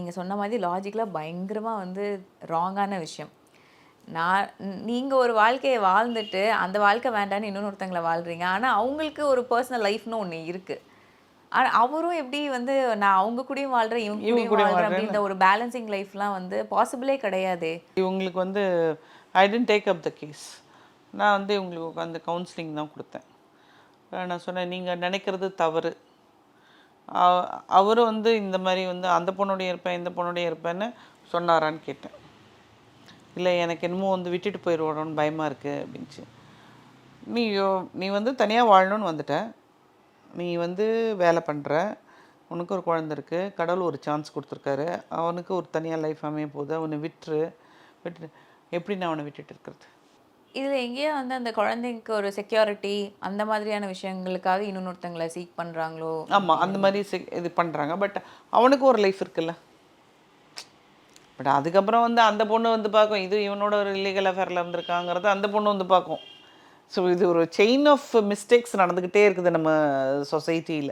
நீங்க சொன்ன மாதிரி லாஜிக்கலா பயங்கரமா வந்து ராங்கான விஷயம். நீங்க ஒரு வாழ்க்கைய வாழ்ந்துட்டு, அந்த வாழ்க்கை வேண்டான்னு இன்னொருத்தங்கள வாழ்றீங்க. ஆனா, அவங்களுக்கு ஒரு பெர்சனல் லைஃப்ன்னு ஒண்ணு இருக்கு. ஆனா, அவரும் எப்படி வந்து நான் அவங்க கூடயும் வாழ்றேன், இவங்க இவங்க கூடயும் கூட வாழ்றேன் வாழ்றேன்னு அப்படின்ற ஒரு பேலன்சிங் லைஃப்லாம் வந்து பாசிபிளே கிடையாதே! இவங்களுக்கு வந்து ஐ tent take up the case. நான் வந்து இவங்களுக்கு உட்காந்து கவுன்சிலிங் தான் கொடுத்தேன். நான் சொன்னேன், நீங்கள் நினைக்கிறது தவறு. அவரும் வந்து இந்த மாதிரி வந்து அந்த பொண்ணோடய இருப்பேன், இந்த பொண்ணோடய இருப்பேன்னு சொன்னாரான்னு கேட்டேன். இல்லை, எனக்கு என்னமோ வந்து விட்டுட்டு போயிடுவோன்னு பயமாக இருக்குது அப்படின்ச்சு. நீ வந்து தனியாக வாழணும்னு வந்துட்ட. நீ வந்து வேலை பண்ணுற, உனக்கு ஒரு குழந்த இருக்குது, கடவுள் ஒரு சான்ஸ் கொடுத்துருக்காரு, அவனுக்கு ஒரு தனியாக லைஃப் அமைய போகுது, அவனை விட்டு எப்படி நான் அவனை விட்டுட்டு இருக்கிறது? இதுல எங்கேயோ வந்து அந்த குழந்தைக்கு ஒரு செக்யூரிட்டி அந்த மாதிரியான விஷயங்களுக்காக இன்னொருத்தங்கள சீக் பண்றாங்களோ? ஆமாம், அந்த மாதிரி இது பண்ணுறாங்க. பட் அவனுக்கு ஒரு லைஃப் இருக்குல்ல. பட் அதுக்கப்புறம் வந்து அந்த பொண்ணு வந்து பார்க்கும், இது இவனோட ஒரு இல்லீகல் அஃபேரில் இருந்திருக்காங்கிறது அந்த பொண்ணு வந்து பார்க்கும். ஸோ இது ஒரு செயின் ஆஃப் மிஸ்டேக்ஸ் நடந்துக்கிட்டே இருக்குது நம்ம சொசைட்டியில்.